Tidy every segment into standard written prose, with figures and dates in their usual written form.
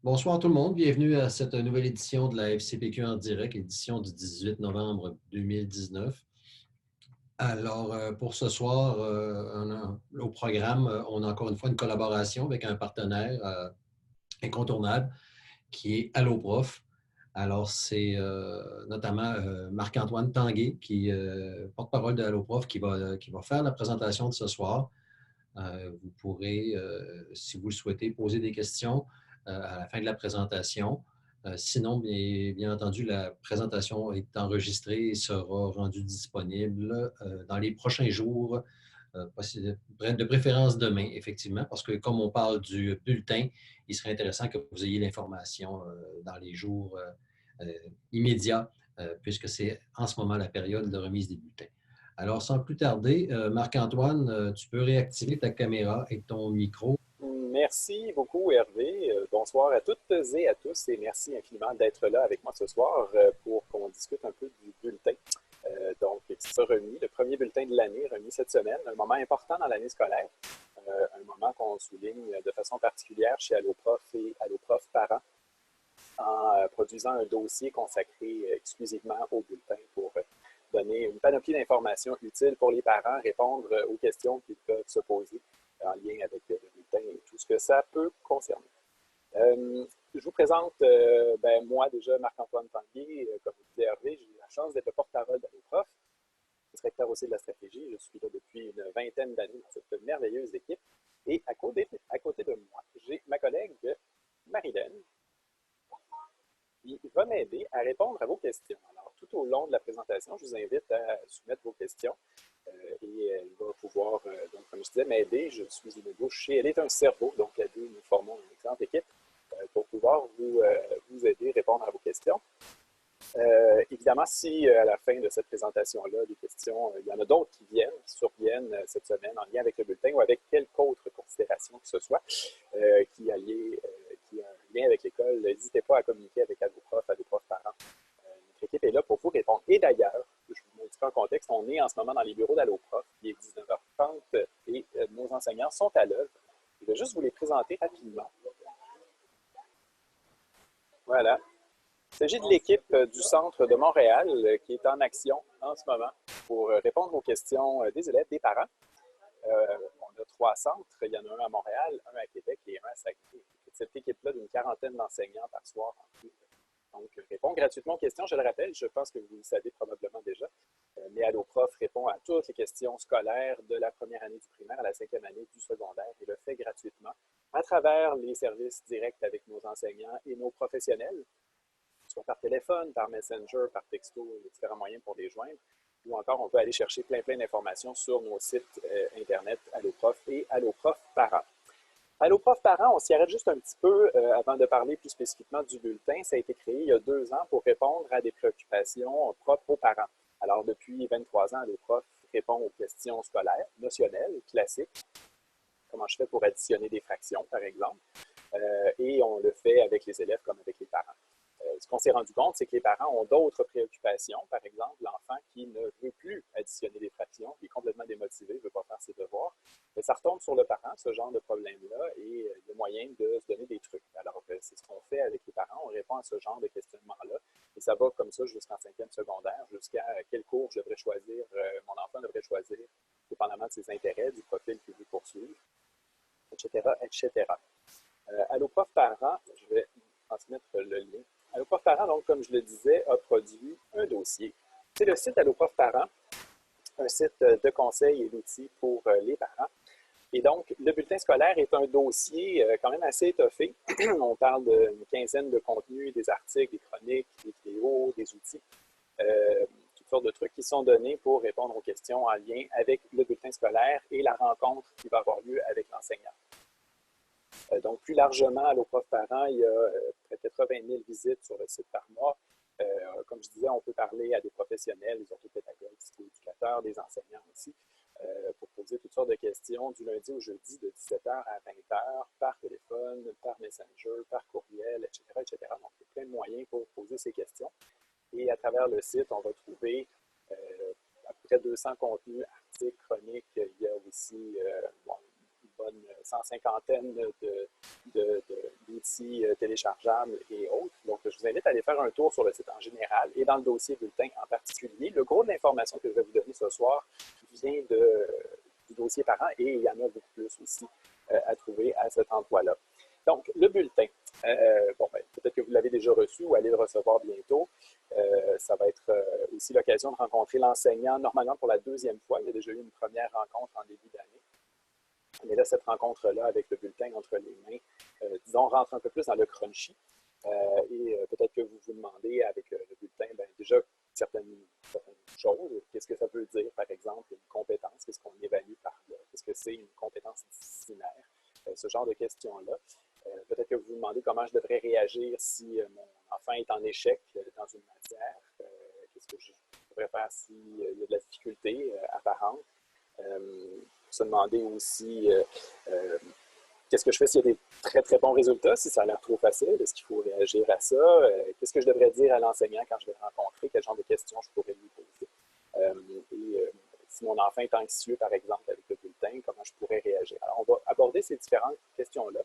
Bonsoir tout le monde, bienvenue à cette nouvelle édition de la FCPQ en direct, édition du 18 novembre 2019. Alors, pour ce soir, au programme, on a encore une fois une collaboration avec un partenaire incontournable qui est AlloProf. Alors, c'est notamment Marc-Antoine Tanguay, qui porte-parole de AlloProf, qui va faire la présentation de ce soir. Vous pourrez, si vous le souhaitez, poser des questions à la fin de la présentation. Sinon, bien entendu, la présentation est enregistrée et sera rendue disponible dans les prochains jours, de préférence demain, effectivement, parce que comme on parle du bulletin, il serait intéressant que vous ayez l'information dans les jours immédiats, puisque c'est en ce moment la période de remise des bulletins. Alors, sans plus tarder, Marc-Antoine, tu peux réactiver ta caméra et ton micro. Merci beaucoup, Hervé. Bonsoir à toutes et à tous et merci infiniment d'être là avec moi ce soir pour qu'on discute un peu du bulletin. Donc, qui sera remis, le premier bulletin de l'année, remis cette semaine, un moment important dans l'année scolaire, un moment qu'on souligne de façon particulière chez Alloprof et Alloprof Parents en produisant un dossier consacré exclusivement au bulletin pour donner une panoplie d'informations utiles pour les parents, répondre aux questions qu'ils peuvent se poser en lien avec le bulletin et tout ce que ça peut concerner. Je vous présente, moi déjà, Marc-Antoine Tanguay, comme vous disait Hervé, j'ai eu la chance d'être le porte-parole d'Alloprof, directeur aussi de la stratégie. Je suis là depuis une vingtaine d'années dans cette merveilleuse équipe. Et à côté de moi, j'ai ma collègue Marilyn, qui va m'aider à répondre à vos questions. Alors, tout au long de la présentation, je vous invite à soumettre vos questions et elle va pouvoir, donc, comme je disais, m'aider. Je suis une bouche et elle est un cerveau, donc à deux, nous formons une excellente équipe pour pouvoir vous aider à répondre à vos questions. Évidemment, si à la fin de cette présentation-là, des questions, il y en a d'autres qui surviennent cette semaine en lien avec le bulletin ou avec quelque autre considération que ce soit qui a un lien avec l'école, n'hésitez pas à communiquer avec Alloprof, Alloprof Parents. Notre équipe est là pour vous répondre. Et d'ailleurs, je vous montre en contexte, on est en ce moment dans les bureaux d'Alloprof, il est 19h30 et nos enseignants sont à l'œuvre. Je vais juste vous les présenter rapidement. Voilà. Il s'agit de l'équipe du Centre de Montréal qui est en action en ce moment pour répondre aux questions des élèves, des parents. On a 3 centres. Il y en a un à Montréal, un à Québec et un à Saguenay. Cette équipe-là d'une quarantaine d'enseignants par soir en tout. Donc, répond gratuitement aux questions. Je le rappelle, je pense que vous le savez probablement déjà, mais Alloprof répond à toutes les questions scolaires de la première année du primaire à la 5e année du secondaire et le fait gratuitement à travers les services directs avec nos enseignants et nos professionnels, soit par téléphone, par Messenger, par texto, il y a différents moyens pour les joindre. Ou encore, on peut aller chercher plein d'informations sur nos sites Internet Alloprof et Alloprof Parents. Alloprof Parents, on s'y arrête juste un petit peu avant de parler plus spécifiquement du bulletin. Ça a été créé il y a 2 ans pour répondre à des préoccupations propres aux parents. Alors, depuis 23 ans, Alloprof répond aux questions scolaires, notionnelles, classiques. Comment je fais pour additionner des fractions, par exemple. Et on le fait avec les élèves comme avec les parents. Ce qu'on s'est rendu compte, c'est que les parents ont d'autres préoccupations. Par exemple, l'enfant qui ne veut plus additionner des fractions, qui est complètement démotivé, ne veut pas faire ses devoirs. Mais ça retombe sur le parent, ce genre de problème-là, et il y a moyen de se donner des trucs. Alors, c'est ce qu'on fait avec les parents. On répond à ce genre de questionnement-là. Et ça va comme ça jusqu'en 5e secondaire, jusqu'à quel cours je devrais choisir, mon enfant devrait choisir, dépendamment de ses intérêts, du profil qu'il veut poursuivre, etc., etc. Alloprof Parents, je vais transmettre le lien. Alloprof Parents, donc, comme je le disais, a produit un dossier. C'est le site Alloprof Parents, un site de conseil et d'outils pour les parents. Et donc, le bulletin scolaire est un dossier quand même assez étoffé. On parle d'une quinzaine de contenus, des articles, des chroniques, des vidéos, des outils, toutes sortes de trucs qui sont donnés pour répondre aux questions en lien avec le bulletin scolaire et la rencontre qui va avoir lieu avec l'enseignant. Donc, plus largement, Alloprof Parents, il y a près de 80 000 visites sur le site par mois. Comme je disais, on peut parler à des professionnels, des orthopédagogues, des éducateurs, des enseignants aussi, pour poser toutes sortes de questions du lundi au jeudi de 17h à 20h, par téléphone, par Messenger, par courriel, etc., etc. Donc, il y a plein de moyens pour poser ces questions. Et à travers le site, on va trouver à peu près 200 contenus, articles, chroniques. Il y a aussi bonne 150aine d'outils téléchargeables et autres. Donc, je vous invite à aller faire un tour sur le site en général et dans le dossier bulletin en particulier. Le gros de l'information que je vais vous donner ce soir vient du dossier parent et il y en a beaucoup plus aussi à trouver à cet endroit-là. Donc, le bulletin. Peut-être que vous l'avez déjà reçu ou allez le recevoir bientôt. Ça va être aussi l'occasion de rencontrer l'enseignant, normalement pour la deuxième fois. Il y a déjà eu une première rencontre en début d'année. Mais là, cette rencontre-là avec le bulletin entre les mains, disons, rentre un peu plus dans le crunchy. Peut-être que vous vous demandez avec le bulletin, déjà, certaines choses. Qu'est-ce que ça veut dire, par exemple, une compétence? Qu'est-ce qu'on évalue par là? Qu'est-ce que c'est une compétence disciplinaire? Ce genre de questions-là. Peut-être que vous vous demandez comment je devrais réagir si mon enfant est en échec dans une matière. Qu'est-ce que je devrais faire s'il y a de la difficulté apparente? Se demander aussi qu'est-ce que je fais s'il y a des très, très bons résultats, si ça a l'air trop facile, est-ce qu'il faut réagir à ça? Qu'est-ce que je devrais dire à l'enseignant quand je vais le rencontrer? Quel genre de questions je pourrais lui poser? Si mon enfant est anxieux, par exemple, avec le bulletin, comment je pourrais réagir? Alors, on va aborder ces différentes questions-là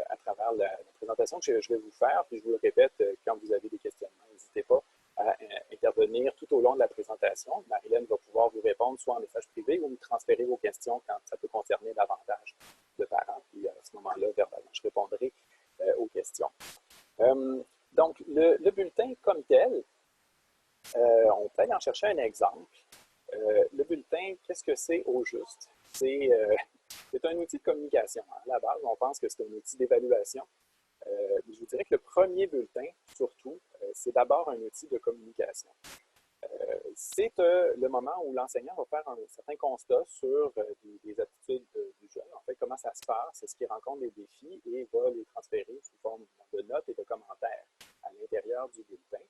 à travers la présentation que je vais vous faire. Puis je vous le répète, quand vous avez des questionnements, n'hésitez pas à intervenir tout au long de la présentation. Marilyn va pouvoir vous répondre soit en message privé ou me transférer vos questions quand ça peut concerner davantage de parents. Puis à ce moment-là, verbalement, je répondrai aux questions. Donc, le bulletin comme tel, on peut aller en chercher un exemple. Le bulletin, qu'est-ce que c'est au juste? C'est un outil de communication. À la base, on pense que c'est un outil d'évaluation. Je vous dirais que le premier bulletin, surtout, c'est d'abord un outil de communication. C'est le moment où l'enseignant va faire un certain constat sur des attitudes du jeune. En fait, comment ça se passe, est-ce qu'il rencontre des défis et va les transférer sous forme de notes et de commentaires à l'intérieur du bulletin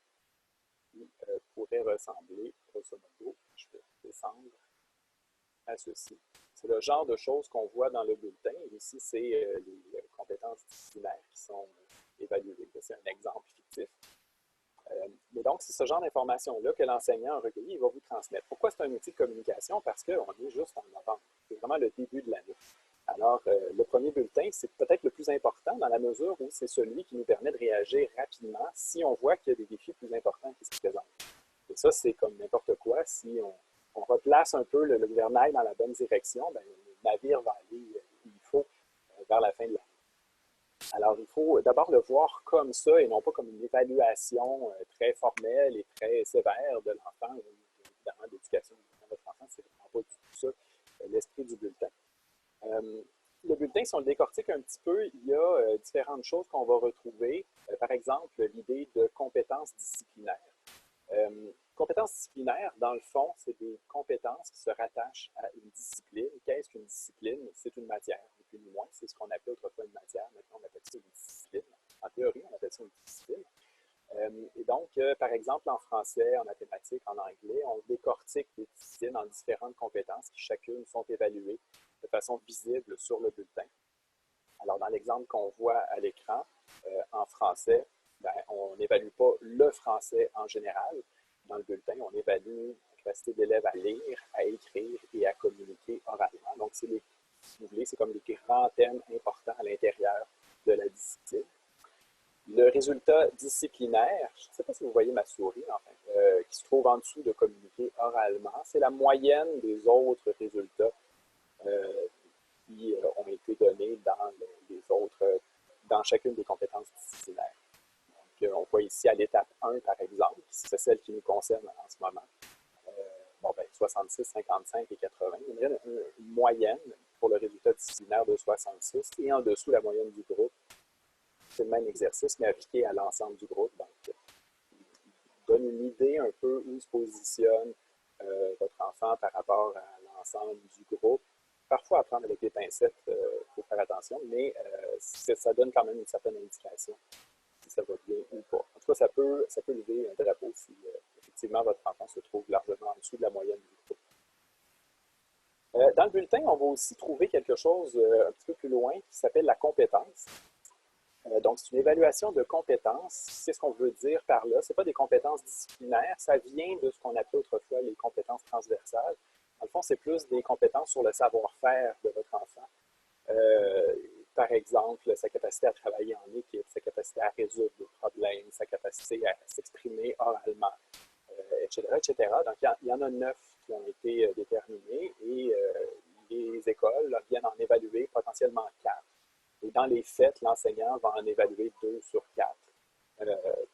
qui pourrait ressembler, grosso modo, je vais descendre à ceci. C'est le genre de choses qu'on voit dans le bulletin. Ici, c'est les compétences disciplinaires qui sont évaluées. C'est un exemple fictif. Mais donc, c'est ce genre d'informations-là que l'enseignant a recueilli et va vous transmettre. Pourquoi c'est un outil de communication? Parce qu'on est juste en novembre. C'est vraiment le début de l'année. Alors, le premier bulletin, c'est peut-être le plus important dans la mesure où c'est celui qui nous permet de réagir rapidement si on voit qu'il y a des défis plus importants qui se présentent. Et ça, c'est comme n'importe quoi. Si on replace un peu le gouvernail dans la bonne direction, le navire va aller où il faut vers la fin de l'année. Alors, il faut d'abord le voir comme ça et non pas comme une évaluation très formelle et très sévère de l'enfant ou évidemment d'éducation de votre enfant. C'est vraiment pas du tout ça l'esprit du bulletin. Le bulletin, si on le décortique un petit peu, il y a différentes choses qu'on va retrouver. Par exemple, l'idée de compétences disciplinaires. Compétences disciplinaires, dans le fond, c'est des compétences qui se rattachent à une discipline. Qu'est-ce qu'une discipline? C'est une matière, ni plus ni moins. C'est ce qu'on appelait autrefois une matière. Maintenant, on appelle ça une discipline. En théorie, on appelle ça une discipline. Et donc, par exemple, en français, en mathématiques, en anglais, on décortique les disciplines en différentes compétences qui chacune sont évaluées de façon visible sur le bulletin. Alors, dans l'exemple qu'on voit à l'écran, en français, on n'évalue pas le français en général. Dans le bulletin, on évalue la capacité d'élèves à lire, à écrire et à communiquer oralement. Donc, si vous voulez, c'est comme des grands thèmes importants à l'intérieur de la discipline. Le résultat disciplinaire, je ne sais pas si vous voyez ma souris, enfin, qui se trouve en dessous de communiquer oralement, c'est la moyenne des autres résultats qui ont été donnés dans chacune des compétences disciplinaires. Donc, on voit ici à l'étape 1, par exemple, c'est celle qui nous concerne en ce moment. 66, 55 et 80. Il y a une moyenne pour le résultat disciplinaire de 66 et en dessous la moyenne du groupe. C'est le même exercice, mais appliqué à l'ensemble du groupe. Donc, il donne une idée un peu où se positionne votre enfant par rapport à l'ensemble du groupe. Parfois, à prendre avec des pincettes, il faut faire attention, mais ça donne quand même une certaine indication si ça va bien ou pas. En tout cas, ça peut lever un drapeau si effectivement votre enfant se trouve largement en dessous de la moyenne du groupe. Dans le bulletin, on va aussi trouver quelque chose un petit peu plus loin qui s'appelle la compétence. Donc, c'est une évaluation de compétences. Qu'est-ce qu'on veut dire par là? Ce n'est pas des compétences disciplinaires, ça vient de ce qu'on appelait autrefois les compétences transversales. Dans le fond, c'est plus des compétences sur le savoir-faire de votre enfant. Par exemple, sa capacité à travailler en équipe, sa capacité à résoudre des problèmes, sa capacité à s'exprimer oralement, etc., etc. Donc, il y en a 9 qui ont été déterminés et les écoles viennent en évaluer potentiellement 4. Et dans les faits, l'enseignant va en évaluer 2 sur 4,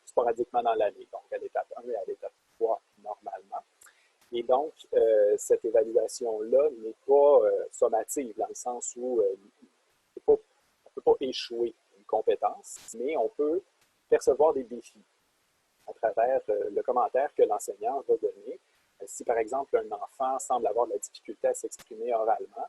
sporadiquement dans l'année, donc à l'étape 1 et à l'étape 3 normalement. Et donc, cette évaluation-là n'est pas sommative dans le sens où on ne peut pas échouer une compétence, mais on peut percevoir des défis à travers le commentaire que l'enseignant va donner. Si, par exemple, un enfant semble avoir de la difficulté à s'exprimer oralement,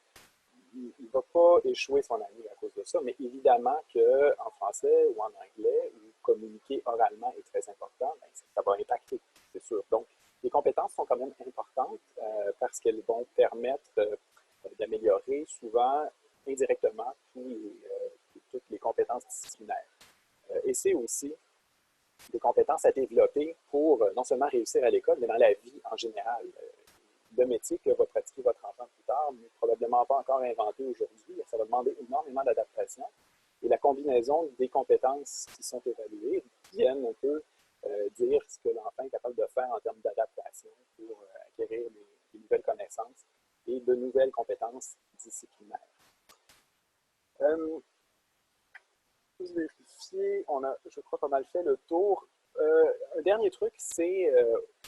il ne va pas échouer son année à cause de ça, mais évidemment qu'en français ou en anglais, où communiquer oralement est très important, bien, ça va impacter, c'est sûr. Donc, les compétences sont quand même importantes parce qu'elles vont permettre d'améliorer souvent indirectement toutes les compétences disciplinaires. Et c'est aussi des compétences à développer pour non seulement réussir à l'école, mais dans la vie en général. Le métier que va pratiquer votre enfant plus tard n'est probablement pas encore inventé aujourd'hui. Ça va demander énormément d'adaptation. Et la combinaison des compétences qui sont évaluées viennent un peu dire ce que l'enfant est capable de faire en termes d'adaptation pour acquérir des nouvelles connaissances et de nouvelles compétences disciplinaires. Juste vérifier, on a, je crois, pas mal fait le tour. Un dernier truc, c'est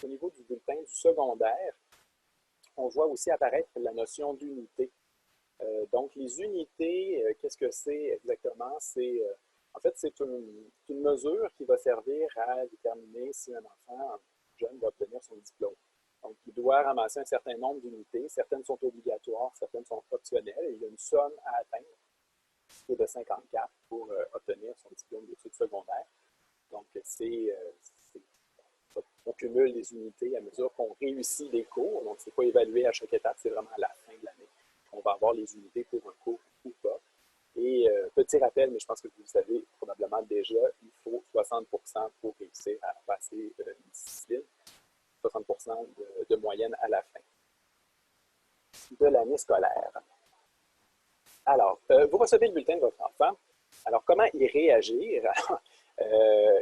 au niveau du bulletin du secondaire, on voit aussi apparaître la notion d'unité. Donc, les unités, qu'est-ce que c'est exactement? En fait, c'est une mesure qui va servir à déterminer si un enfant, un jeune, va obtenir son diplôme. Donc, il doit ramasser un certain nombre d'unités. Certaines sont obligatoires, certaines sont optionnelles. Et il y a une somme à atteindre, qui est de 54 pour obtenir son diplôme d'études secondaires. Donc, on cumule les unités à mesure qu'on réussit des cours. Donc, ce n'est pas évalué à chaque étape, c'est vraiment à la fin de l'année. On va avoir les unités pour un cours ou pas. Et petit rappel, mais je pense que vous le savez probablement déjà, il faut 60% pour réussir à passer une discipline, 60% de moyenne à la fin de l'année scolaire. Alors, vous recevez le bulletin de votre enfant. Alors, comment y réagir?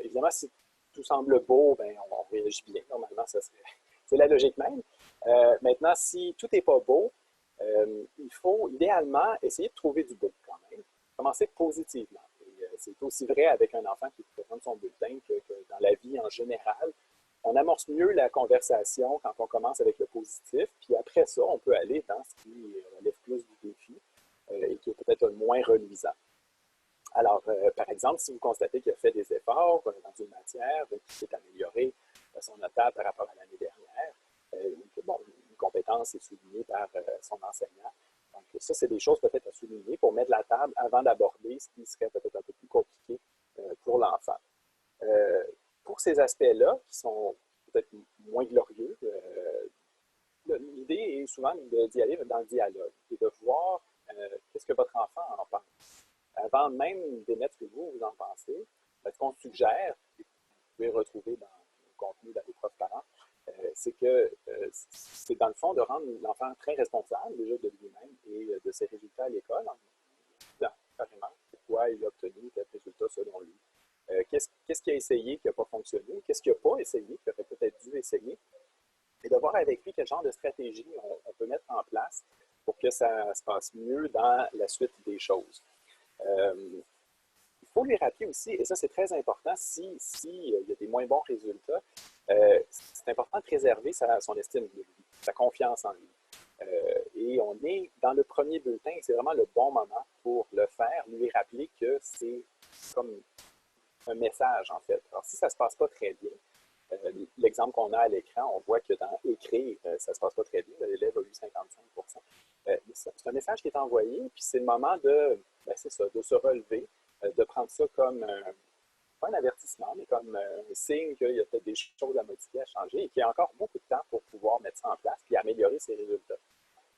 Évidemment, si tout semble beau, ben, on réagit bien. Normalement, c'est la logique même. Maintenant, si tout n'est pas beau, il faut idéalement essayer de trouver du beau quand même. Commencer positivement. C'est aussi vrai avec un enfant qui présente son bulletin que dans la vie en général. On amorce mieux la conversation quand on commence avec le positif, puis après ça, on peut aller dans ce qui relève plus du défi et qui est peut-être moins reluisant. Alors, par exemple, si vous constatez qu'il a fait des efforts dans une matière, qui s'est amélioré de façon notable par rapport à l'année dernière, bon, une compétence est soulignée par son enseignant. Donc, ça, c'est des choses peut-être à souligner pour mettre la table avant d'aborder ce qui serait peut-être un peu plus compliqué pour l'enfant. Pour ces aspects-là, qui sont peut-être moins glorieux, l'idée est souvent d'y aller dans le dialogue et de voir qu'est-ce que votre enfant en pense. Avant même d'émettre ce que vous en pensez, ce qu'on suggère, et que vous pouvez retrouver dans le contenu dans les profs parents, c'est que c'est dans le fond de rendre l'enfant très responsable déjà de lui-même et de ses résultats à l'école, en disant carrément pourquoi il a obtenu tel résultat selon lui. Qu'est-ce qu'il a essayé qui n'a pas fonctionné? Qu'est-ce qu'il n'a pas essayé, qu'il aurait peut-être dû essayer? Et de voir avec lui quel genre de stratégie on peut mettre en place pour que ça se passe mieux dans la suite des choses. Il faut lui rappeler aussi, et ça c'est très important, si il y a des moins bons résultats, c'est important de préserver son estime de lui, sa confiance en lui. Et on est dans le premier bulletin, c'est vraiment le bon moment pour le faire, lui rappeler que c'est comme un message en fait. Alors si ça ne se passe pas très bien, l'exemple qu'on a à l'écran, on voit que dans écrire, ça ne se passe pas très bien, l'élève a eu 55%. C'est un message qui est envoyé, puis c'est le moment c'est ça, de se relever, de prendre ça comme pas un avertissement, mais comme un signe qu'il y a peut-être des choses à modifier, à changer, et qu'il y a encore beaucoup de temps pour pouvoir mettre ça en place, puis améliorer ses résultats.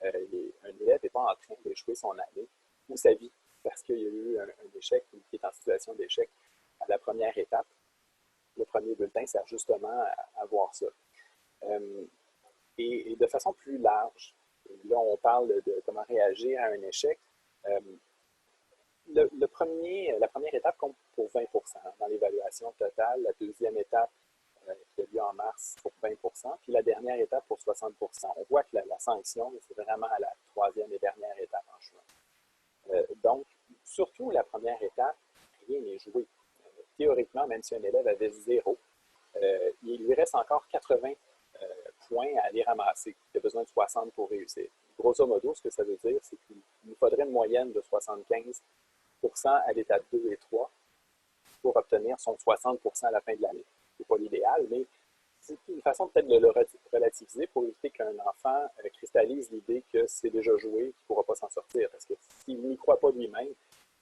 Un élève n'est pas en train d'échouer son année ou sa vie parce qu'il y a eu un échec ou qu'il est en situation d'échec à la première étape. Le premier bulletin sert justement à voir ça. Et de façon plus large, là on parle de comment réagir à un échec. la première étape compte pour 20 dans l'évaluation totale. La deuxième étape qui a lieu en mars pour 20 puis la dernière étape pour 60 On voit que la sanction, c'est vraiment à la troisième et dernière étape en juin. Donc, surtout la première étape, rien n'est joué. Théoriquement, même si un élève avait 0, il lui reste encore 80 points à aller ramasser. Il a besoin de 60 pour réussir. Grosso modo, ce que ça veut dire, c'est qu'il nous faudrait une moyenne de 75 à l'étape 2 et 3 pour obtenir son 60 à la fin de l'année. Ce n'est pas l'idéal, mais c'est une façon peut-être de le relativiser pour éviter qu'un enfant cristallise l'idée que c'est déjà joué, qu'il ne pourra pas s'en sortir. Parce que s'il n'y croit pas lui-même,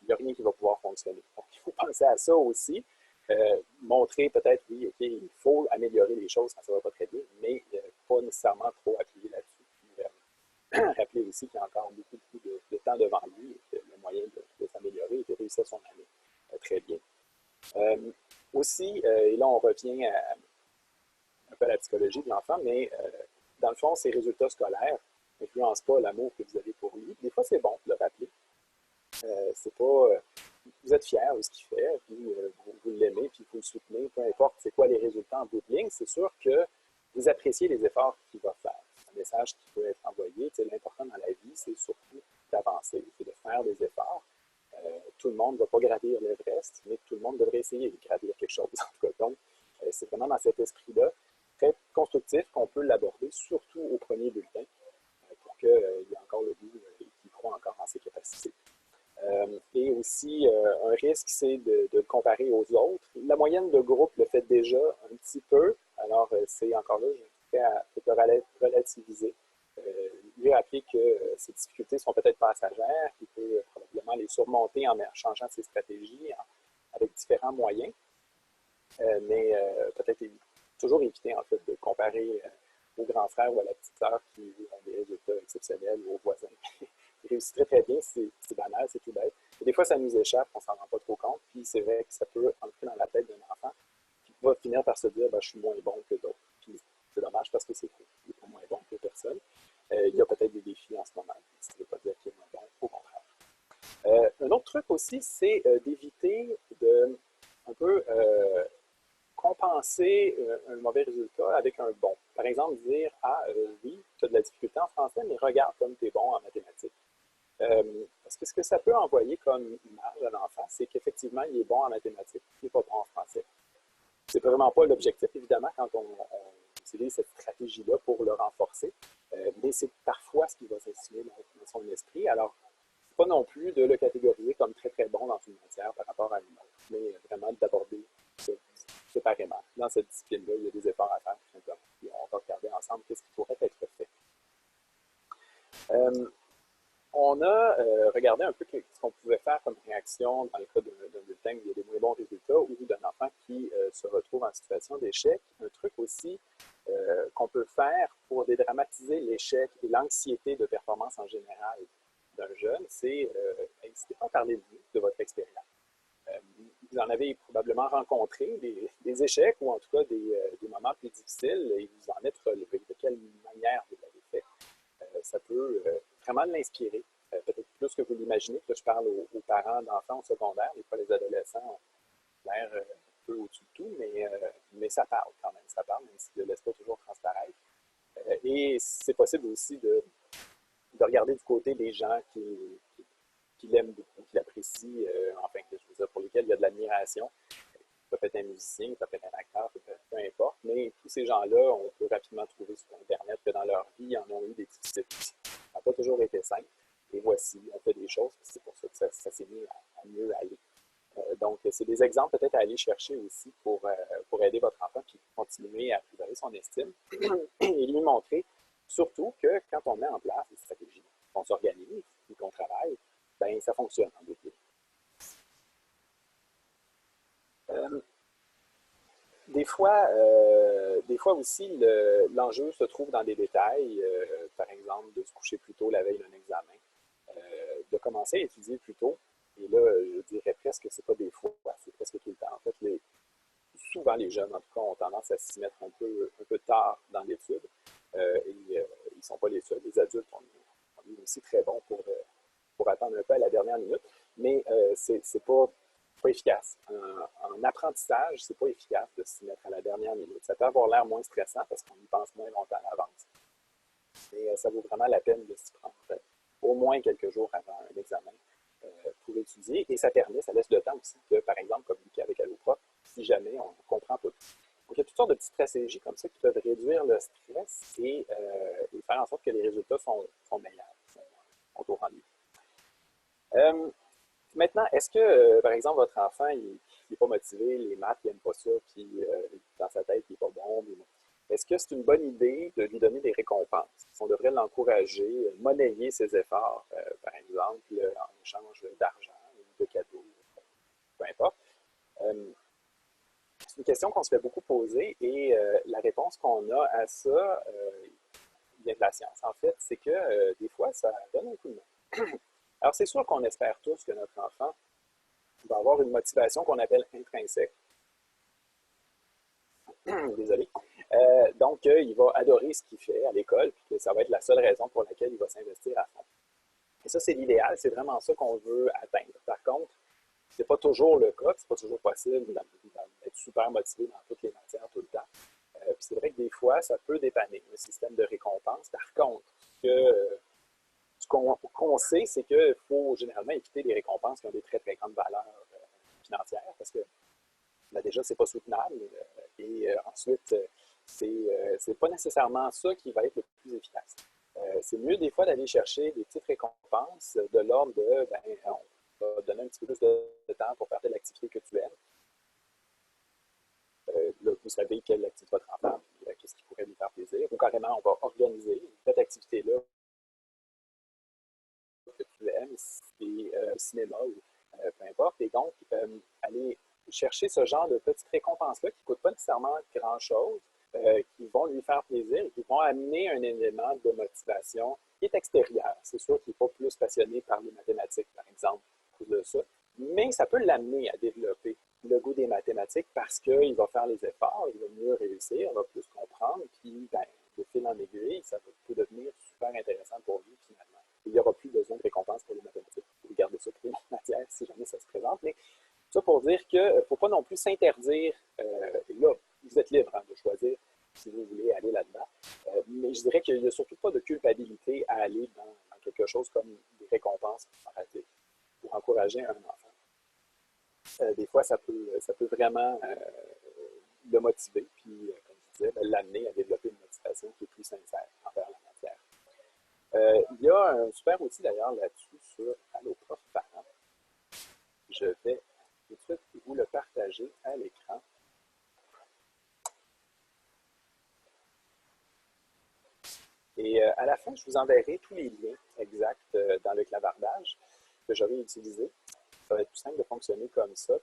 il n'y a rien qui va pouvoir fonctionner. Donc, il faut penser à ça aussi. Montrer peut-être, oui, OK, il faut améliorer les choses quand ça ne va pas très bien, mais pas nécessairement trop appuyer là-dessus. Rappeler aussi qu'il y a encore beaucoup de temps devant lui et que le moyen de s'améliorer est de réussir son année très bien. Aussi, et là on revient un peu à la psychologie de l'enfant, mais dans le fond, ses résultats scolaires n'influencent pas l'amour que vous avez pour lui. Des fois, c'est bon de le rappeler. C'est pas... vous êtes fier de ce qu'il fait, puis vous l'aimez, puis vous le soutenez, peu importe c'est quoi les résultats en bout de ligne, c'est sûr que vous appréciez les efforts qu'il va faire. C'est un message qui peut être envoyé. L'important dans la vie, c'est surtout d'avancer, c'est de faire des efforts. Tout le monde ne va pas gravir l'Everest, mais tout le monde devrait essayer de gravir quelque chose, en tout cas. Donc, c'est vraiment dans cet esprit-là, très constructif, qu'on peut l'aborder, surtout au premier bulletin, pour qu'il y ait encore le goût et qu'il croit encore en ses capacités. Et aussi, un risque, c'est de le comparer aux autres. La moyenne de groupe le fait déjà un petit peu. Alors, c'est encore là, je vais relativiser. Lui rappeler que ces difficultés sont peut-être passagères, qu'il peut probablement les surmonter en changeant ses stratégies, avec différents moyens. Mais peut-être toujours éviter, en fait, de comparer au grand frère ou à la petite sœur qui ont des résultats exceptionnels ou aux voisins. Il réussit très, très bien, c'est banal, c'est tout bête. Et des fois, ça nous échappe, on ne s'en rend pas trop compte, puis c'est vrai que ça peut entrer dans la tête d'un enfant qui va finir par se dire je suis moins bon que d'autres. Puis c'est dommage parce que c'est faux. Il n'est pas moins bon que personne. Il y a peut-être des défis en ce moment. Ça ne veut pas dire qu'il est moins bon, au contraire. Un autre truc aussi, c'est d'éviter de un peu compenser un mauvais résultat avec un bon. Par exemple, dire oui, tu as de la difficulté en français, mais regarde comme tu es bon en mathématiques. Parce que ce que ça peut envoyer comme image à l'enfant, c'est qu'effectivement, il est bon en mathématiques, il n'est pas bon en français. C'est vraiment pas l'objectif, évidemment, quand on utilise cette stratégie-là pour le renforcer, mais c'est parfois ce qui va s'insinuer dans son esprit. Alors, c'est pas non plus de le catégoriser comme très, très bon dans une matière par rapport à une autre, mais vraiment d'aborder ça séparément. Dans cette discipline-là, il y a des efforts à faire, tout simplement. Et on va regarder ensemble qu'est-ce qui pourrait être fait. On a regardé un peu ce qu'on pouvait faire comme réaction dans le cas d'un bulletin où il y a des moins bons résultats ou d'un enfant qui se retrouve en situation d'échec. Un truc aussi qu'on peut faire pour dédramatiser l'échec et l'anxiété de performance en général d'un jeune, c'est n'hésitez pas à parler de vous, de votre expérience. Vous en avez probablement rencontré des échecs ou en tout cas des moments plus difficiles et vous en êtes relevé. De quelle manière vous l'avez fait? Ça peut vraiment l'inspirer, peut-être plus que vous l'imaginez. Là, je parle aux parents d'enfants au secondaire. Des fois, les adolescents ont l'air un peu au-dessus de tout, mais ça parle quand même. Ça parle, même s'ils ne le laissent pas toujours transparaître. Et c'est possible aussi de regarder du côté des gens qui l'aiment beaucoup, qui l'apprécient, enfin, je veux dire, pour lesquels il y a de l'admiration. Ça peut être un musicien, ça peut être un acteur, peu importe, mais tous ces gens-là, on peut rapidement trouver sur Internet que dans leur vie, ils en ont eu des difficultés. Ça n'a pas toujours été simple. Et voici, on fait des choses, c'est pour ça que ça s'est mis à mieux aller. Donc, c'est des exemples peut-être à aller chercher aussi pour aider votre enfant puis continuer à préserver son estime et lui montrer surtout que quand on met en place des stratégies, qu'on s'organise et qu'on travaille, ben ça fonctionne en bout de ligne. Des fois aussi, l'enjeu se trouve dans des détails, par exemple, de se coucher plus tôt la veille d'un examen, de commencer à étudier plus tôt. Et là, je dirais presque que ce n'est pas des fois, c'est presque tout le temps. En fait, souvent les jeunes, en tout cas, ont tendance à s'y mettre un peu tard dans l'étude. Ils ne sont pas les seuls. Les adultes, on est aussi très bons pour attendre un peu à la dernière minute. mais c'est pas efficace. En apprentissage, c'est pas efficace de s'y mettre à la dernière minute. Ça peut avoir l'air moins stressant parce qu'on y pense moins longtemps à l'avance. Mais ça vaut vraiment la peine de s'y prendre au moins quelques jours avant un examen pour étudier. Et ça laisse le temps aussi de, par exemple, communiquer avec Alloprof si jamais on ne comprend pas tout. Donc, il y a toutes sortes de petites stratégies comme ça qui peuvent réduire le stress et faire en sorte que les résultats sont meilleurs, sont au rendez-vous. Maintenant, est-ce que, par exemple, votre enfant, il n'est pas motivé, les maths, il n'aime pas ça, puis dans sa tête, il n'est pas bon. Est-ce que c'est une bonne idée de lui donner des récompenses? On devrait l'encourager, monnayer ses efforts, par exemple, en échange d'argent ou de cadeaux, peu importe. C'est une question qu'on se fait beaucoup poser et la réponse qu'on a à ça vient de la science. En fait, c'est que des fois, ça donne un coup de main. Alors, c'est sûr qu'on espère tous que notre enfant va avoir une motivation qu'on appelle intrinsèque. Désolé. Donc, il va adorer ce qu'il fait à l'école, puis que ça va être la seule raison pour laquelle il va s'investir à fond. Et ça, c'est l'idéal, c'est vraiment ça qu'on veut atteindre. Par contre, ce n'est pas toujours le cas, c'est pas toujours possible d'être super motivé dans toutes les matières tout le temps. Puis c'est vrai que des fois, ça peut dépanner un système de récompense. Par contre, ce qu'on sait, c'est qu'il faut généralement éviter les récompenses qui ont des très, très grandes valeurs financières parce que déjà, c'est pas soutenable. Et ensuite, c'est pas nécessairement ça qui va être le plus efficace. C'est mieux des fois d'aller chercher des petites récompenses de l'ordre de, on va donner un petit peu plus de temps pour faire telle activité que tu aimes. Là, vous savez quelle activité votre enfant, qu'est-ce qui pourrait lui faire plaisir. Ou carrément, on va organiser cette activité-là que tu aimes, et cinéma ou peu importe. Et donc, aller chercher ce genre de petites récompenses-là qui ne coûtent pas nécessairement grand-chose, qui vont lui faire plaisir et qui vont amener un élément de motivation qui est extérieur. C'est sûr qu'il n'est pas plus passionné par les mathématiques, par exemple, à cause de ça, mais ça peut l'amener à développer le goût des mathématiques parce qu'il va faire les efforts, il va mieux réussir, il va plus comprendre, puis de fil en aiguille, ça peut devenir super intéressant pour lui finalement. Il n'y aura plus besoin de récompense pour les mathématiques. Vous gardez ça pour les matières si jamais ça se présente, mais ça pour dire qu'il ne faut pas non plus s'interdire, et là, vous êtes libre de choisir si vous voulez aller là-dedans, mais je dirais qu'il n'y a surtout pas de culpabilité à aller dans quelque chose comme des récompenses pour encourager un enfant. Des fois, ça peut vraiment le motiver, puis, comme je disais, l'amener à développer une motivation qui est plus sincère envers la matière. Il y a un super outil d'ailleurs là-dessus sur Alloprof Parents. Je vais tout de suite vous le partager à l'écran. Et à la fin, je vous enverrai tous les liens exacts dans le clavardage que j'aurai utilisé. Ça va être plus simple de fonctionner comme ça,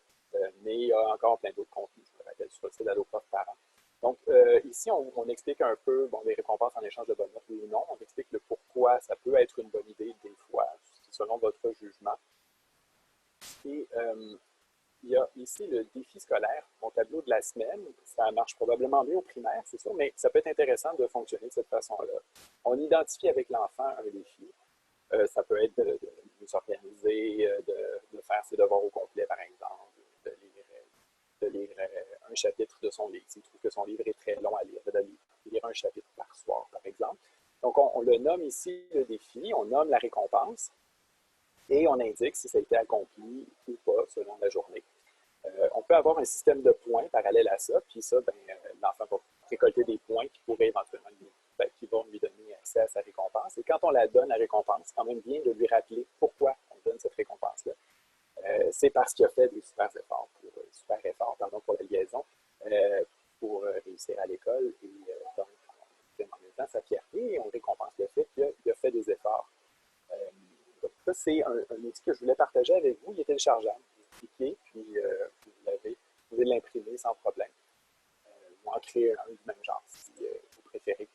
mais il y a encore plein d'autres contenus, je me rappelle, sur le site d'Alloprof Parents. Donc, ici, on explique un peu les récompenses en échange de bonnes notes, oui ou non. On explique le pourquoi ça peut être une bonne idée des fois, selon votre jugement. Et il y a ici le défi scolaire, mon tableau de la semaine. Ça marche probablement mieux au primaire, c'est sûr, mais ça peut être intéressant de fonctionner de cette façon-là. On identifie avec l'enfant un défi. Ça peut être de s'organiser, de faire ses devoirs au complet, par exemple, de lire un chapitre de son livre. S'il trouve que son livre est très long à lire, de lire un chapitre par soir, par exemple. Donc, on le nomme ici le défi, on nomme la récompense et on indique si ça a été accompli ou pas selon la journée. On peut avoir un système de points parallèle à ça, puis ça, l'enfant va récolter des points qui pourraient éventuellement qui vont lui donner accès à sa récompense. Et quand on la donne, la récompense, c'est quand même bien de lui rappeler pourquoi on donne cette récompense-là. C'est parce qu'il a fait des super efforts pour la liaison, pour réussir à l'école. Et donc, en même temps sa fierté et on récompense le fait qu'il a fait des efforts. Donc, ça, c'est un outil que je voulais partager avec vous. Il est téléchargeable. Vous cliquez, puis vous pouvez l'imprimer sans problème. Ou en créer un du même genre si vous préférez.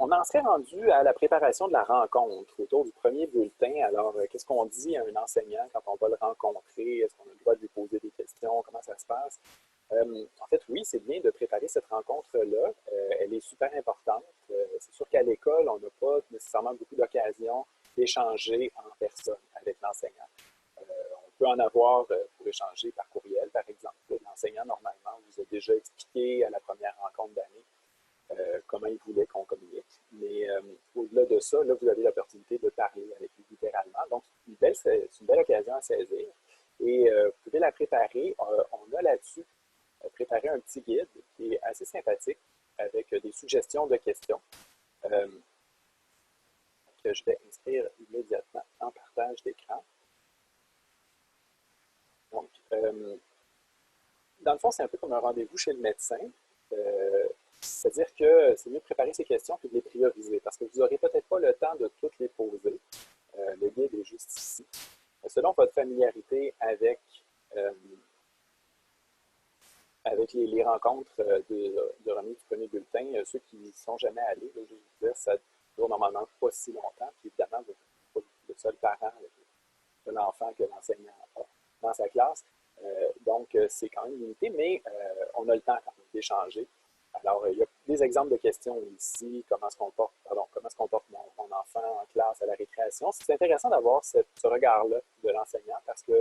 On en serait rendu à la préparation de la rencontre autour du premier bulletin. Alors, qu'est-ce qu'on dit à un enseignant quand on va le rencontrer? Est-ce qu'on a le droit de lui poser des questions? Comment ça se passe? En fait, oui, c'est bien de préparer cette rencontre-là. Elle est super importante. C'est sûr qu'à l'école, on n'a pas nécessairement beaucoup d'occasions d'échanger en personne avec l'enseignant. On peut en avoir pour échanger par courriel, par exemple. L'enseignant, normalement, vous a déjà expliqué à la première rencontre d'année comment il voulait qu'on communique. Mais au-delà de ça, là, vous avez l'opportunité de parler avec lui littéralement. Donc, c'est une belle occasion à saisir. Et vous pouvez la préparer. On a là-dessus préparé un petit guide qui est assez sympathique avec des suggestions de questions que je vais inscrire immédiatement en partage d'écran. Donc, dans le fond, c'est un peu comme un rendez-vous chez le médecin. C'est-à-dire que c'est mieux de préparer ces questions et de les prioriser parce que vous n'aurez peut-être pas le temps de toutes les poser. Le guide est juste ici. Selon votre familiarité avec les rencontres de remise du premier bulletin, ceux qui n'y sont jamais allés, là, je vous disais, ça dure normalement pas si longtemps. Puis évidemment, vous n'êtes pas le seul parent de l'enfant que l'enseignant a dans sa classe. Donc, c'est quand même limité, mais on a le temps quand même d'échanger. Alors, il y a des exemples de questions ici, comment se comporte mon enfant en classe à la récréation. C'est intéressant d'avoir ce regard-là de l'enseignant parce que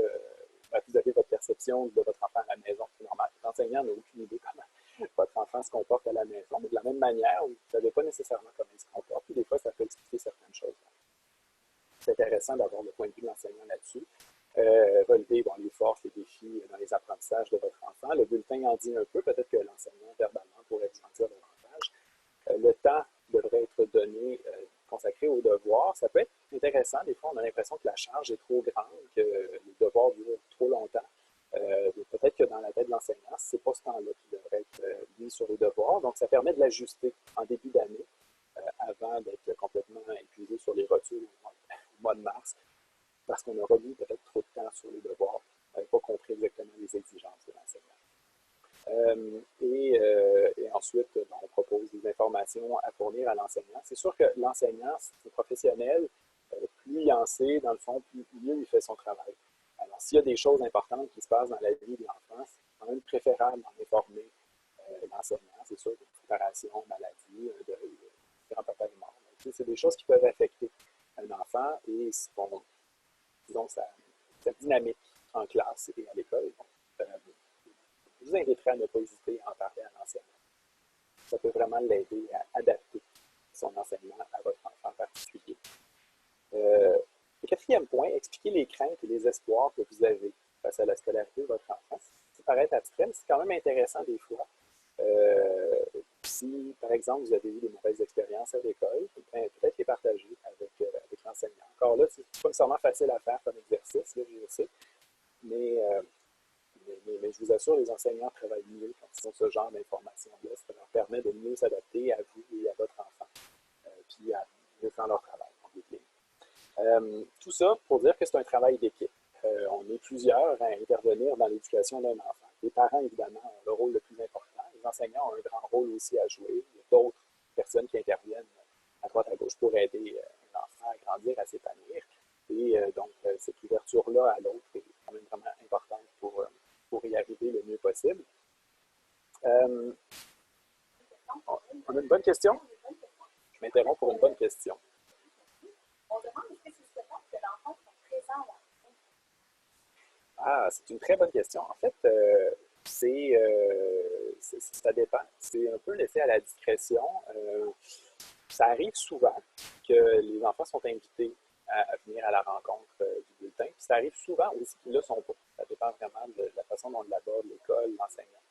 vous avez votre perception de votre enfant à la maison, c'est normal. L'enseignant n'a aucune idée comment votre enfant se comporte à la maison, mais de la même manière, vous ne savez pas nécessairement comment il se comporte, puis des fois, ça peut expliquer certaines choses. C'est intéressant d'avoir le point de vue de l'enseignant là-dessus. Relever les forces, les défis dans les apprentissages de votre enfant. Le bulletin en dit un peu, peut-être que l'enseignant verbalement pourrait vous en dire davantage. Le temps devrait être donné, consacré aux devoirs. Ça peut être intéressant. Des fois, on a l'impression que la charge est trop grande, que les devoirs durent trop longtemps. Peut-être que dans la tête de l'enseignant, ce n'est pas ce temps-là qui devrait être mis sur les devoirs. Donc, ça permet de l'ajuster en début d'année, avant d'être complètement épuisé sur les rotules au mois de mars, parce qu'on aura mis peut-être trop de temps sur les devoirs, on n'avait pas compris exactement les exigences de l'enseignant. Et ensuite, on propose des informations à fournir à l'enseignant. C'est sûr que l'enseignant, c'est professionnel, plus il en sait, dans le fond, mieux il fait son travail. Alors, s'il y a des choses importantes qui se passent dans la vie de l'enfant, c'est quand même préférable d'en informer l'enseignant. C'est sûr, une préparation, maladie, de grand-papa est mort. Donc, c'est des choses qui peuvent affecter un enfant et disons, sa dynamique en classe et à l'école. Je vous inviterai à ne pas hésiter à en parler à l'enseignant. Ça peut vraiment l'aider à adapter son enseignement à votre enfant particulier. Le quatrième point, expliquer les craintes et les espoirs que vous avez face à la scolarité de votre enfant. Ça paraît abstrait, mais c'est quand même intéressant des fois. Si, par exemple, vous avez eu des mauvaises expériences à l'école, peut-être les partager avec l'enseignant. Encore là, c'est pas nécessairement facile à faire comme exercice, là, je le sais, mais je vous assure, les enseignants travaillent mieux quand ils ont ce genre d'informations-là. Ça leur permet de mieux s'adapter à vous et à votre enfant, puis à mieux faire leur travail, en bout de ligne. Tout ça pour dire que c'est un travail d'équipe. On est plusieurs à intervenir dans l'éducation d'un enfant. Les parents, évidemment, ont le rôle le plus important. Les enseignants ont un grand rôle aussi à jouer. Il y a d'autres personnes qui interviennent à droite à gauche pour aider un enfant à grandir, à s'épanouir. Et donc, cette ouverture-là à l'autre est quand même vraiment importante pour y arriver le mieux possible. On a une bonne question? Je m'interromps pour une bonne question. On demande est-ce que c'est souhaitable que l'enfant soit présent à la rencontre? Ah, c'est une très bonne question. En fait, ça dépend. C'est un peu laissé à la discrétion. Ça arrive souvent que les enfants sont invités à venir à la rencontre du bulletin. Puis ça arrive souvent aussi qu'ils ne le sont pas. Ça dépend vraiment de la façon dont on l'aborde l'école, l'enseignant.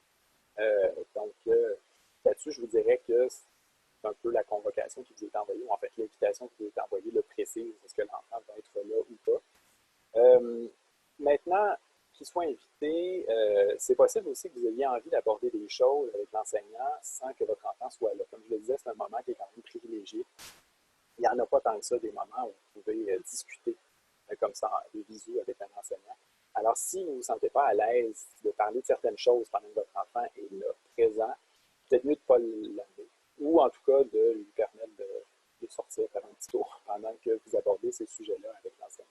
Donc, là-dessus, je vous dirais que c'est un peu la convocation qui vous est envoyée, ou en fait l'invitation qui vous est envoyée le précise, est-ce que l'enfant va être là ou pas. Maintenant, qu'il soit invité, c'est possible aussi que vous ayez envie d'aborder des choses avec l'enseignant sans que votre enfant soit là. Comme je le disais, c'est un moment qui est quand même privilégié. Il n'y en a pas tant que ça des moments où vous pouvez discuter comme ça, de visu avec un enseignant. Alors, si vous ne vous sentez pas à l'aise de parler de certaines choses pendant que votre enfant est là, présent, peut-être mieux de ne pas l'amener, ou en tout cas de lui permettre de sortir faire un petit tour pendant que vous abordez ces sujets-là avec l'enseignant.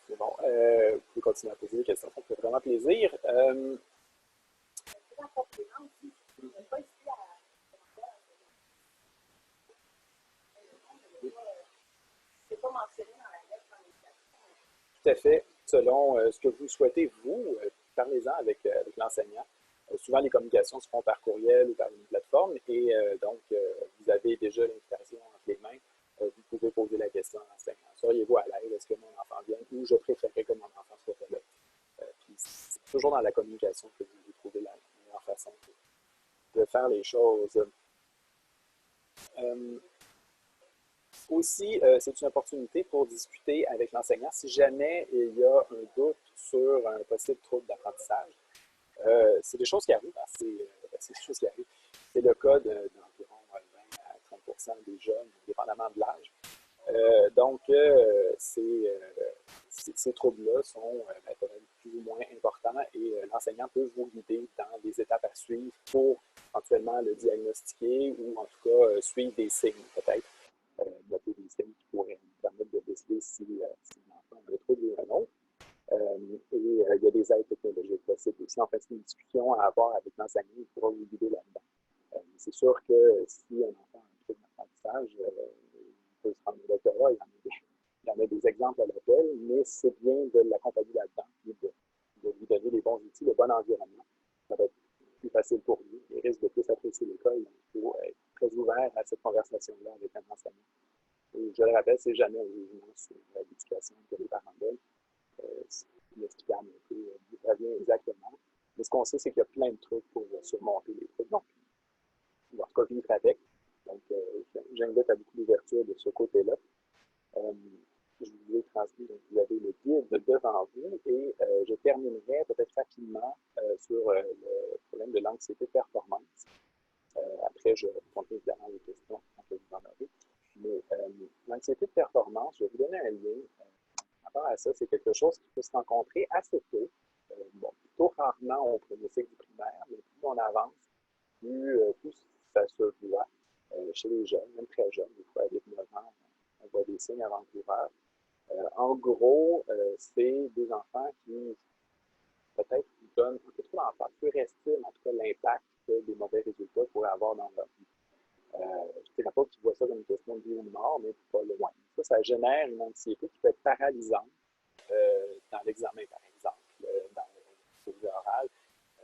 C'est bon. Vous pouvez continuer à poser des questions, ça me fait vraiment plaisir. Tout à fait. Selon ce que vous souhaitez, vous, parlez-en avec l'enseignant. Souvent, les communications se font par courriel ou par une plateforme et donc, vous avez déjà l'invitation entre les mains. Vous pouvez poser la question à l'enseignant. Seriez-vous à l'aise? Est-ce que mon enfant vient? Ou je préférerais que mon enfant soit là. Puis c'est toujours dans la communication que vous trouvez la meilleure façon de faire les choses. Aussi, c'est une opportunité pour discuter avec l'enseignant si jamais il y a un doute sur un possible trouble d'apprentissage. C'est des choses qui arrivent. C'est des choses qui arrivent. C'est le cas d'environ 20 à 30 des jeunes, dépendamment de l'âge. Donc, ces troubles-là sont plus ou moins importants et l'enseignant peut vous guider dans des étapes à suivre pour éventuellement le diagnostiquer ou en tout cas suivre des signes peut-être. Noter des signes qui pourraient nous permettre de décider si l'enfant a un trouble ou un autre. Et il y a des aides technologiques possibles aussi. En fait, c'est une discussion à avoir avec l'enseignant, il pourra vous guider là-dedans. C'est sûr que si un enfant a un trouble d'apprentissage, il peut se rendre au doctorat, il y en a des exemples à l'appel, mais c'est bien de l'accompagner là-dedans et de lui donner les bons outils, le bon environnement. Ça va être plus facile pour lui. Il risque de plus apprécier l'école. Il faut être très ouvert à cette conversation-là avec un enseignant. Et je le rappelle, c'est jamais un jugement sur l'éducation que les parents donnent. Inexplicable un peu d'où ça vient exactement. Mais ce qu'on sait, c'est qu'il y a plein de trucs pour surmonter les trucs. Donc, en tout cas, vivre avec. Donc, j'invite à beaucoup d'ouverture de ce côté-là. Je vous ai transmis, donc vous avez le guide devant vous et je terminerai peut-être rapidement sur le problème de l'anxiété de performance. Après, je continue évidemment les questions quand vous en aurez. Mais l'anxiété de performance, je vais vous donner un lien. Par rapport à ça, c'est quelque chose qui peut se rencontrer assez tôt. Plutôt rarement au premier cycle du primaire, mais plus on avance, plus ça se voit chez les jeunes, même très jeunes, des fois avec 9 ans, on voit des signes avant-coureurs. En gros, c'est des enfants qui peut-être donnent un peu trop d'emphase, surestiment en tout cas l'impact que des mauvais résultats pourraient avoir dans leur vie. Je ne dirais pas qu'ils voient ça comme une question de vie ou de mort, mais pas loin. Ça génère une anxiété qui peut être paralysante dans l'examen, par exemple, dans l'exposé oral.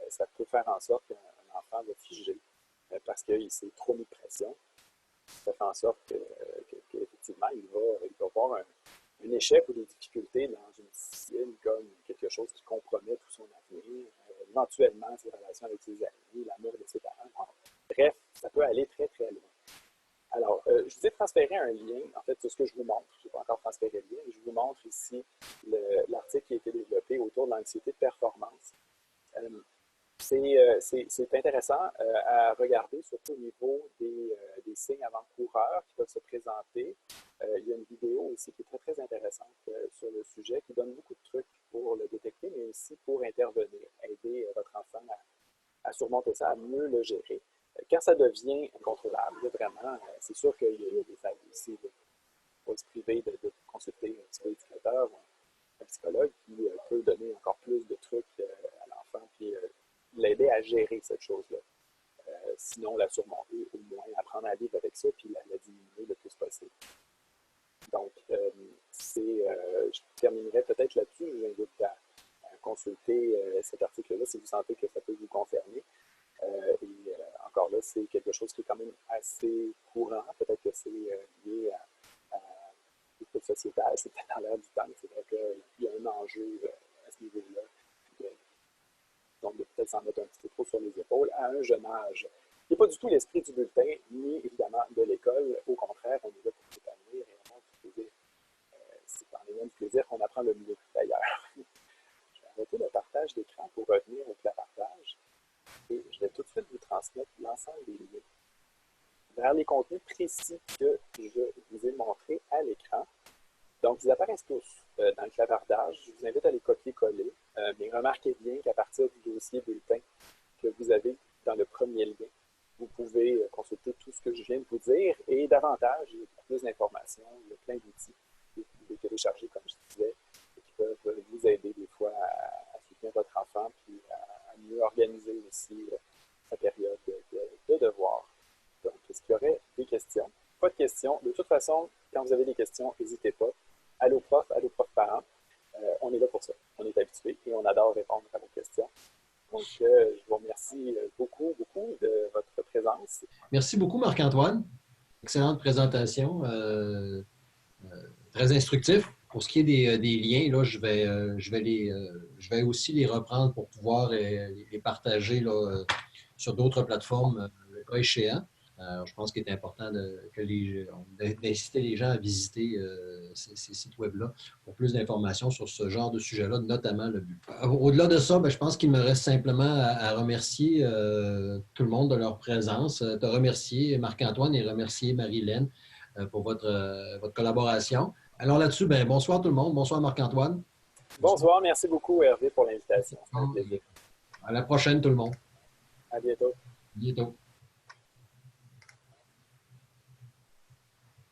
Ça peut faire en sorte qu'un enfant va figer parce qu'il s'est trop mis de pression. Ça fait en sorte qu'effectivement, il va avoir un échec ou des difficultés dans une discipline comme quelque chose qui compromet tout son avenir, éventuellement ses relations avec ses amis, l'amour de ses parents. Bref, ça peut aller très, très loin. Alors, je vous ai transféré un lien. En fait, c'est ce que je vous montre. Je n'ai pas encore transféré le lien, mais je vous montre ici l'article qui a été développé autour de l'anxiété de performance. C'est intéressant à regarder, surtout au niveau des signes avant-coureurs qui peuvent se présenter. Il y a une vidéo aussi qui est très, très intéressante sur le sujet, qui donne beaucoup de trucs pour le détecter, mais aussi pour intervenir, aider votre enfant à surmonter ça, à mieux le gérer. Quand ça devient incontrôlable, vraiment, c'est sûr qu'il y a des aides aussi. Il faut se priver de consulter un psychoéducateur ou un psychologue qui peut donner encore plus de trucs à l'enfant puis l'aider à gérer cette chose-là. Sinon, la surmonter, au moins apprendre à vivre avec ça puis la diminuer le plus possible. Donc, je terminerai peut-être là-dessus. Je vous invite à consulter cet article-là si vous sentez que ça peut vous concerner. Et encore là, c'est quelque chose qui est quand même assez courant. Peut-être que c'est lié à l'état sociétal, c'est peut-être dans l'air du temps. C'est vrai qu'il y a un enjeu à ce niveau-là. Donc, de peut-être s'en mettre un petit peu trop sur les épaules à un jeune âge. Il n'y a pas du tout l'esprit du bulletin, ni évidemment de l'école. Au contraire, on est là pour s'épanouir et avoir du plaisir. C'est dans les mêmes plaisirs qu'on apprend le mieux d'ailleurs. Je vais arrêter le partage d'écran pour revenir au clapartage. Et je vais tout de suite vous transmettre l'ensemble des liens vers les contenus précis que je vous ai montrés à l'écran. Donc, ils apparaissent tous dans le clavardage. Je vous invite à les copier-coller. Mais remarquez bien qu'à partir du dossier bulletin que vous avez dans le premier lien, vous pouvez consulter tout ce que je viens de vous dire et davantage, il y a beaucoup plus d'informations, il y a plein d'outils que vous pouvez télécharger, comme je disais, et qui peuvent vous aider des fois à soutenir votre enfant puis à mieux organiser aussi sa période de devoir. Donc, est-ce qu'il y aurait des questions? Pas de questions. De toute façon, quand vous avez des questions, n'hésitez pas. on est là pour ça. On est habitué et on adore répondre à vos questions. Donc, je vous remercie beaucoup, beaucoup de votre présence. Merci beaucoup, Marc-Antoine. Excellente présentation. Très instructif. Pour ce qui est des liens, là, je vais aussi les reprendre pour pouvoir les partager là, sur d'autres plateformes, le cas échéant. Je pense qu'il est important d'inciter les gens à visiter ces sites web-là pour plus d'informations sur ce genre de sujet-là, notamment le but. Au-delà de ça, je pense qu'il me reste simplement à remercier tout le monde de leur présence, te remercier Marc-Antoine et remercier Marie-Hélène pour votre collaboration. Alors là-dessus, bonsoir tout le monde. Bonsoir Marc-Antoine. Bonsoir, merci beaucoup Hervé pour l'invitation. C'était un plaisir. À la prochaine tout le monde. À bientôt. À bientôt.